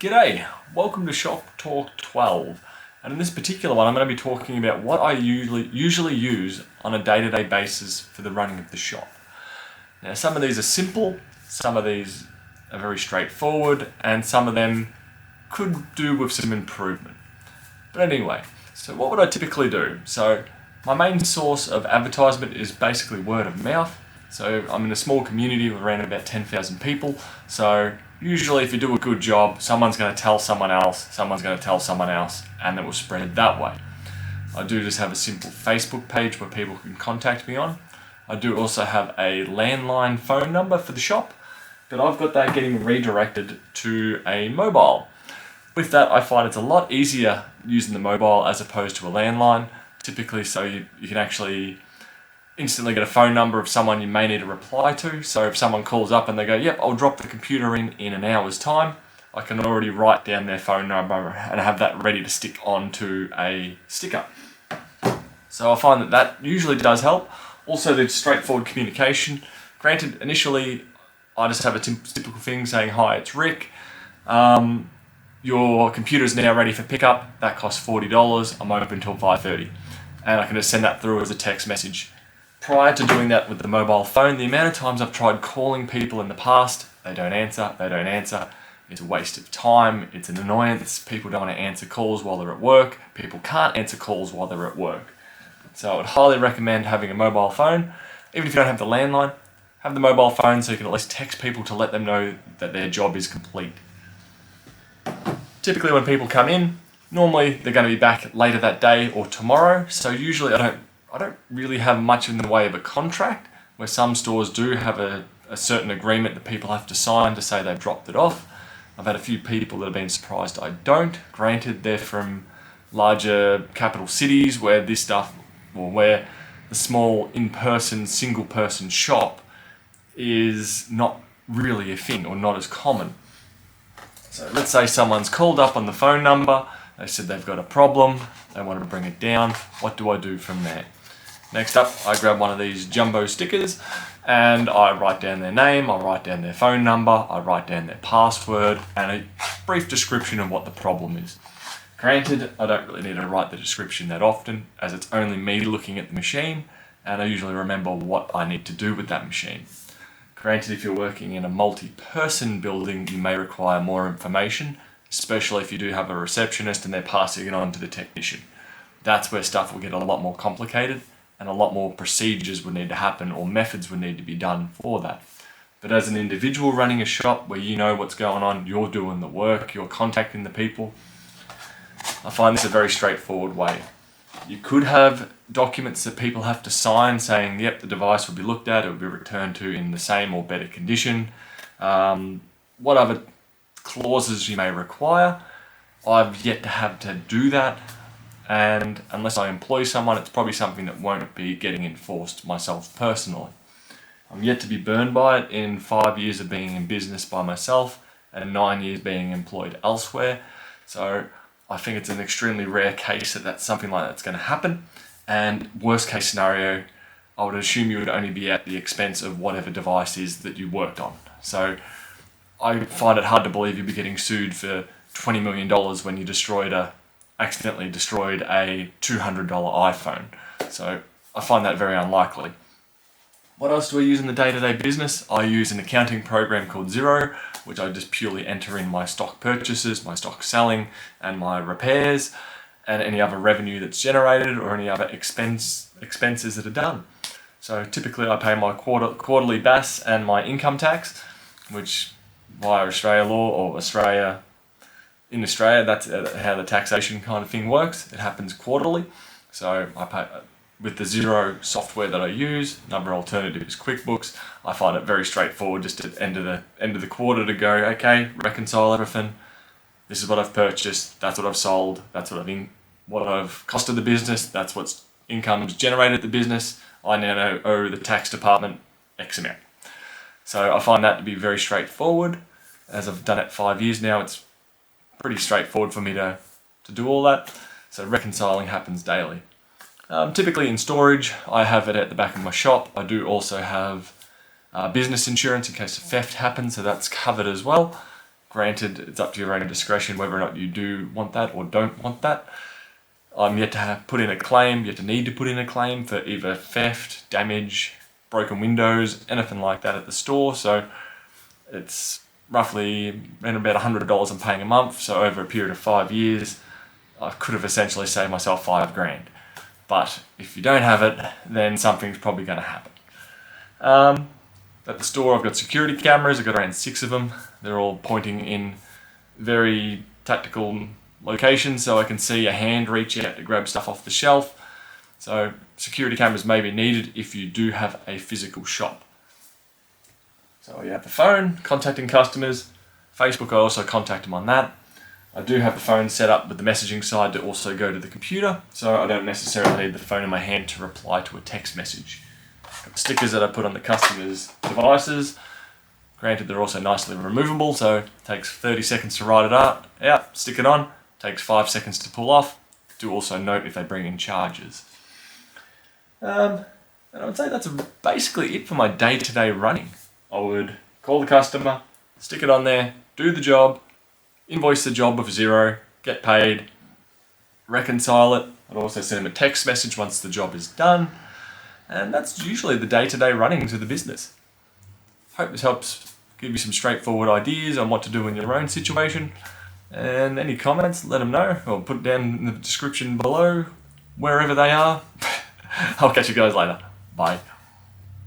G'day, welcome to Shop Talk 12, and in this particular one I'm going to be talking about what I usually use on a day-to-day basis for the running of the shop. Now some of these are simple, some of these are very straightforward, and some of them could do with some improvement. But anyway, so what would I typically do? So my main source of advertisement is basically word of mouth. So I'm in a small community with around about 10,000 people, so usually if you do a good job, someone's going to tell someone else, and it will spread that way. I do just have a simple Facebook page where people can contact me on. I do also have a landline phone number for the shop, but I've got that getting redirected to a mobile. With that, I find it's a lot easier using the mobile as opposed to a landline, typically so you can actually instantly get a phone number of someone you may need a reply to. So if someone calls up and they go, yep, I'll drop the computer in an hour's time, I can already write down their phone number and have that ready to stick onto a sticker. So I find that usually does help. Also the straightforward communication. Granted, initially I just have a typical thing saying, hi, it's Rick. Your computer's now ready for pickup. That costs $40. I'm open until 5:30. And I can just send that through as a text message. Prior to doing that with the mobile phone, the amount of times I've tried calling people in the past, they don't answer. It's a waste of time, it's an annoyance. People don't want to answer calls while they're at work. People can't answer calls while they're at work. So I would highly recommend having a mobile phone. Even if you don't have the landline, have the mobile phone so you can at least text people to let them know that their job is complete. Typically when people come in, normally they're going to be back later that day or tomorrow, so usually I don't really have much in the way of a contract, where some stores do have a certain agreement that people have to sign to say they've dropped it off. I've had a few people that have been surprised I don't. Granted, they're from larger capital cities where this stuff, or where the small in-person, single-person shop is not really a thing or not as common. So let's say someone's called up on the phone number, they said they've got a problem, they want to bring it down. What do I do from there? Next up, I grab one of these jumbo stickers and I write down their name, I write down their phone number, I write down their password and a brief description of what the problem is. Granted, I don't really need to write the description that often, as it's only me looking at the machine and I usually remember what I need to do with that machine. Granted, if you're working in a multi-person building, you may require more information, especially if you do have a receptionist and they're passing it on to the technician. That's where stuff will get a lot more complicated and a lot more procedures would need to happen or methods would need to be done for that. But as an individual running a shop where you know what's going on, you're doing the work, you're contacting the people, I find this a very straightforward way. You could have documents that people have to sign saying, yep, the device will be looked at, it will be returned to in the same or better condition. What other clauses you may require, I've yet to have to do that, and unless I employ someone, it's probably something that won't be getting enforced myself personally. I'm yet to be burned by it in 5 years of being in business by myself and 9 years being employed elsewhere, so I think it's an extremely rare case that something like that's going to happen, and worst case scenario, I would assume you would only be at the expense of whatever device is that you worked on. So I find it hard to believe you'd be getting sued for $20 million when you accidentally destroyed a $200 iPhone. So I find that very unlikely. What else do I use in the day-to-day business? I use an accounting program called Xero, which I just purely enter in my stock purchases, my stock selling, and my repairs, and any other revenue that's generated or any other expenses that are done. So typically I pay my quarterly BAS and my income tax, which via Australia law or in Australia, that's how the taxation kind of thing works. It happens quarterly. So I pay with the Xero software that I use. Another alternative is QuickBooks. I find it very straightforward just at the end of the quarter to go, okay, reconcile everything. This is what I've purchased, that's what I've sold, that's what I've costed the business, that's what's income's generated the business. I now owe the tax department X amount. So I find that to be very straightforward. As I've done it 5 years now, it's pretty straightforward for me to do all that. So reconciling happens daily. Typically in storage, I have it at the back of my shop. I do also have business insurance in case a theft happens, so that's covered as well. Granted, it's up to your own discretion whether or not you do want that or don't want that. I'm yet to put in a claim, yet to need to put in a claim for either theft, damage, broken windows, anything like that at the store. So it's roughly around about $100 I'm paying a month. So over a period of 5 years, I could have essentially saved myself $5,000. But if you don't have it, then something's probably going to happen. At the store, I've got security cameras. I've got around 6 of them. They're all pointing in very tactical locations, so I can see a hand reach out to grab stuff off the shelf. So security cameras may be needed if you do have a physical shop. So you have the phone, contacting customers. Facebook, I also contact them on that. I do have the phone set up with the messaging side to also go to the computer, so I don't necessarily need the phone in my hand to reply to a text message. Got stickers that I put on the customers' devices. Granted, they're also nicely removable, so it takes 30 seconds to write it out, stick it on, takes 5 seconds to pull off. Do also note if they bring in charges. And I would say that's basically it for my day-to-day running. I would call the customer, stick it on there, do the job, invoice the job with $0, get paid, reconcile it. I'd also send them a text message once the job is done. And that's usually the day-to-day runnings of the business. Hope this helps give you some straightforward ideas on what to do in your own situation. And any comments, let them know, or put it down in the description below, wherever they are. I'll catch you guys later. Bye.